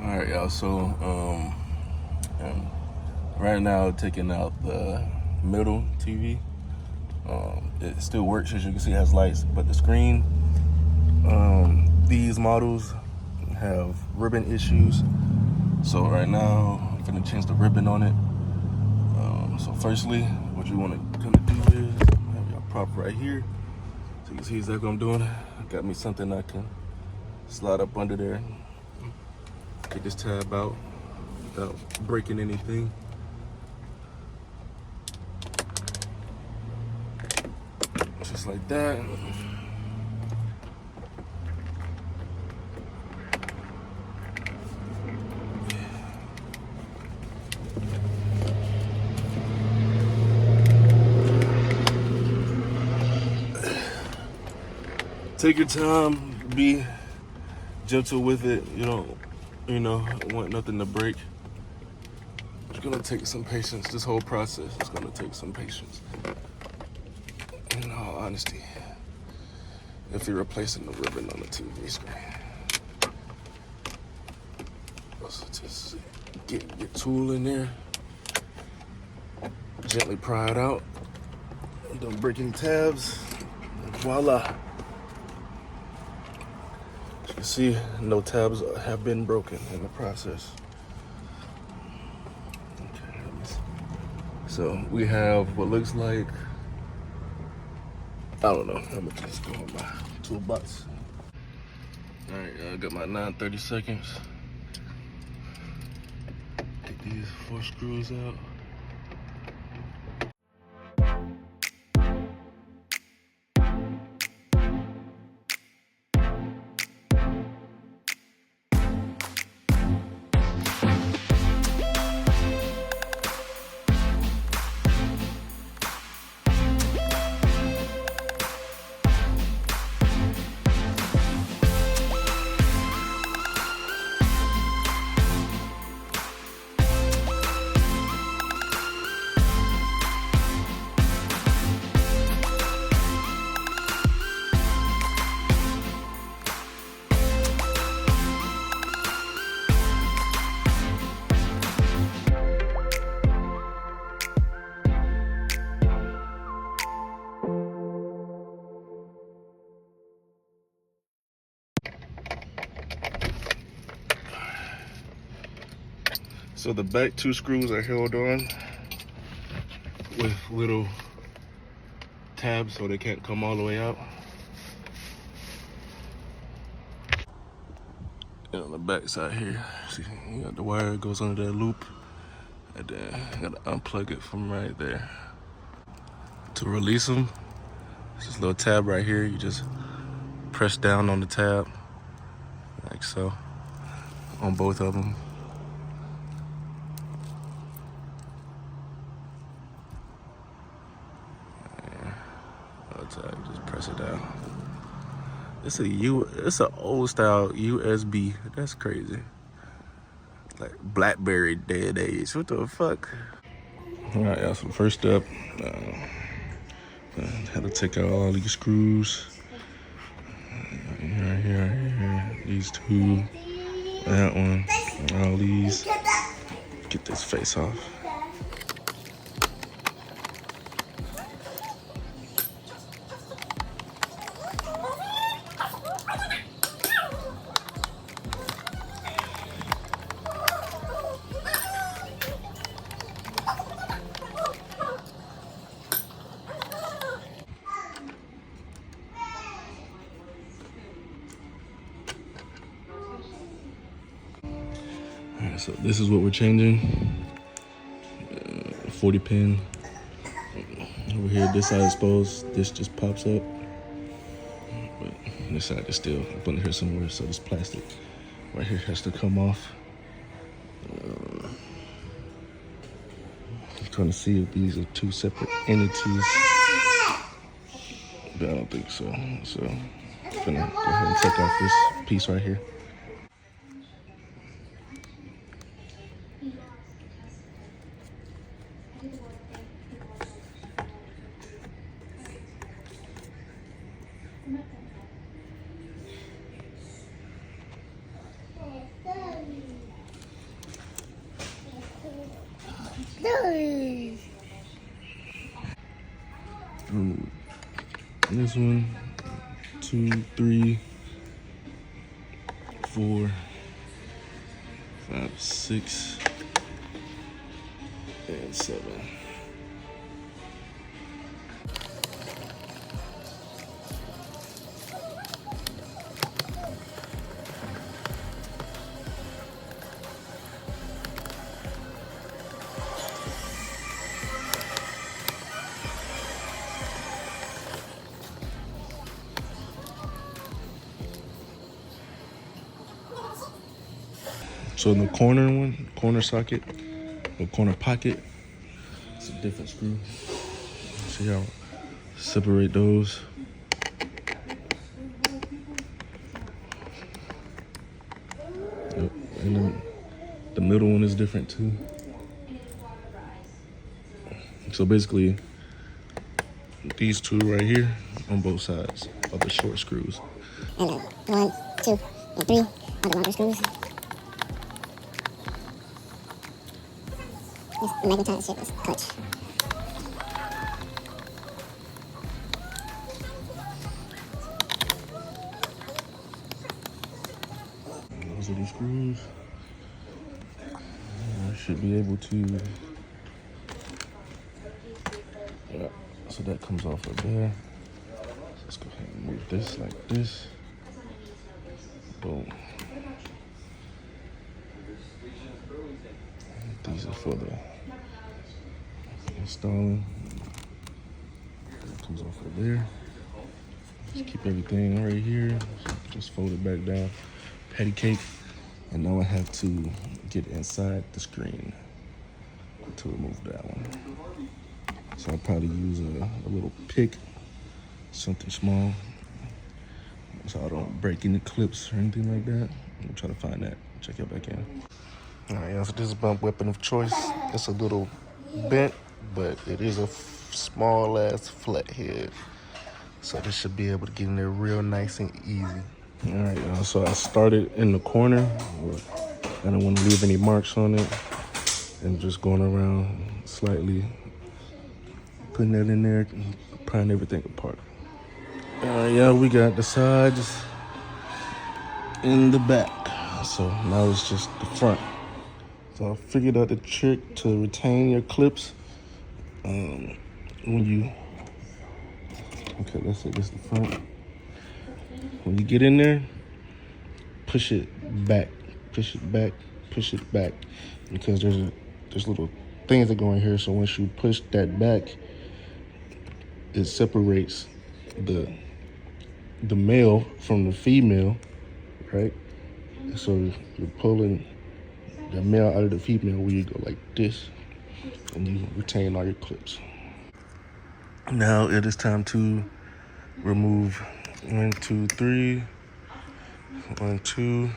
All right, y'all. So, I'm right now taking out the middle TV. It still works, as you can see, it has lights, but the screen, these models have ribbon issues. So right now, I'm gonna change the ribbon on it. So firstly, what you want to kind of do is have your prop right here. So you can see exactly what I'm doing. I got me something I can slide up under there. Take this tab out without breaking anything. Just like that. Take your time, be gentle with it. You don't, want nothing to break. It's gonna take some patience. This whole process is gonna take some patience. In all honesty, if you're replacing the ribbon on the TV screen, so just get your tool in there, gently pry it out. Don't break any tabs. Voila. As you can see, no tabs have been broken in the process. Okay, so we have what looks like, I don't know, I'm gonna just go on my toolbox. All right, I got my 9:30 seconds. Get these 4 screws out. So the back 2 screws are held on with little tabs so they can't come all the way out. And on the back side here, see, you got the wire goes under that loop, and then you gotta unplug it from right there. To release them, it's this little tab right here. You just press down on the tab, like so, on both of them. Just press it down. It's an old style USB. That's crazy. Like BlackBerry day and age. What the fuck? All right, y'all. So first step, I had to take out all these screws. Right here. These 2, that one, all these. Get this face off. So this is what we're changing. 40 pin. Over here, this side is exposed. This just pops up. But this side is still up under here somewhere. So this plastic right here has to come off. I'm trying to see if these are 2 separate entities. But I don't think so. So I'm gonna go ahead and take off this piece right here. This one, 2, 3, 4, 5, 6, and 7. So in the corner socket, the corner pocket, it's a different screw. See how separate those. Yep. And then the middle one is different too. So basically, these two right here on both sides are the short screws. And 1, 2, and 3 are the longer screws. The magnetized shit is clutch. Those are the screws. I should be able to. Yeah, so that comes off right there. Let's go ahead and move this like this. Boom. These are for the installing. That comes off right there. Just keep everything right here. Just fold it back down. Patty cake. And now I have to get inside the screen to remove that one. So I'll probably use a little pick, something small, so I don't break any clips or anything like that. I'm trying to find that. Check it back in. All right, yeah, so this is my weapon of choice. It's a little bent, but it is a small ass flathead. So this should be able to get in there real nice and easy. All right, y'all, so I started in the corner. I don't want to leave any marks on it. And just going around slightly, putting that in there, prying everything apart. Yeah, we got the sides in the back. So now it's just the front. So I figured out the trick to retain your clips when you, okay, let's say this is the front. When you get in there, push it back, push it back, push it back, because there's little things that go in here. So once you push that back, it separates the male from the female, right? So you're pulling the male out of the female where you go like this, and you retain all your clips. Now it is time to remove 1, 2, 3, 1, 2,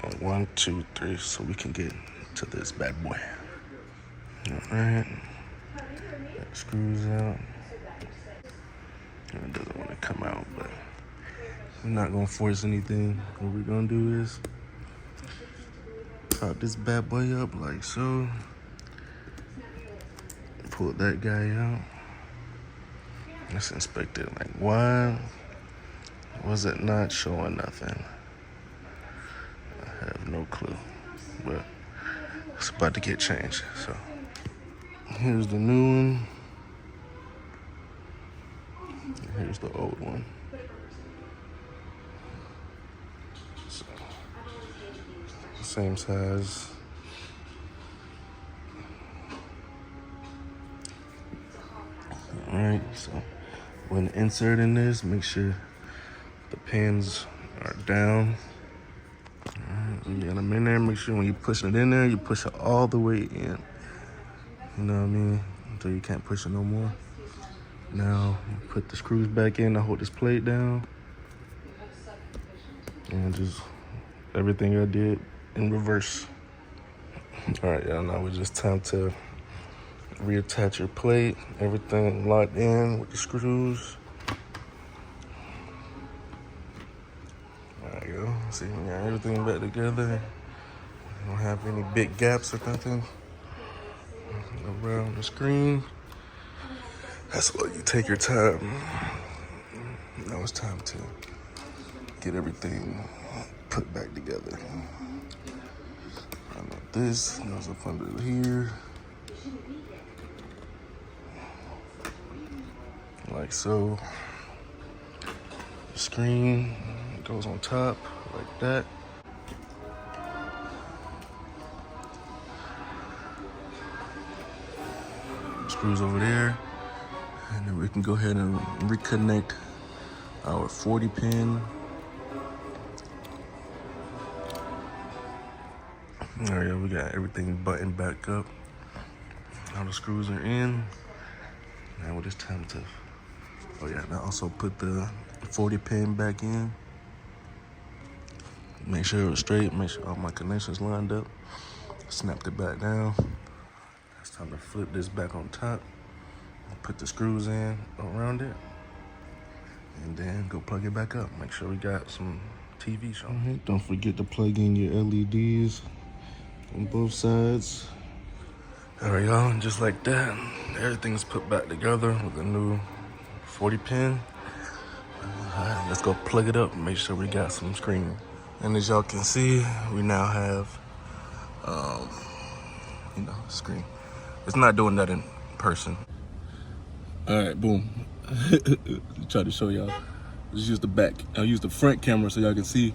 and 1, 2, 3, so we can get to this bad boy. All right, that screws out. It doesn't want to come out, but we're not gonna force anything. What we're gonna do is prop this bad boy up like so. Pull that guy out. Let's inspect it. Like, why was it not showing nothing? I have no clue, but it's about to get changed. So here's the new one. Here's the old one. So, same size. All right, so when inserting this, make sure the pins are down. All right, when you get them in there, make sure when you're pushing it in there, you push it all the way in. You know what I mean? Until you can't push it no more. Now, put the screws back in to hold this plate down. And just everything I did in reverse. All right, y'all, now it's just time to reattach your plate. Everything locked in with the screws. There you go. See, we got everything back together. Don't have any big gaps or nothing. around the screen. That's why you take your time. Now it's time to get everything put back together. This goes up under here, like so. The screen goes on top, like that. Screws over there, and then we can go ahead and reconnect our 40 pin. All right, we got everything buttoned back up. All the screws are in. Now it's time to, oh yeah, now also put the 40 pin back in. Make sure it was straight, make sure all my connections lined up. Snapped it back down. It's time to flip this back on top. Put the screws in around it. And then go plug it back up. Make sure we got some TV showing. Don't forget to plug in your LEDs on both sides. All right, y'all, and just like that, everything's put back together with a new 40 pin. All right, let's go plug it up and make sure we got some screen. And as y'all can see, we now have, screen. It's not doing that in person. All right, boom. Try to show y'all. Just use the back. I'll use the front camera so y'all can see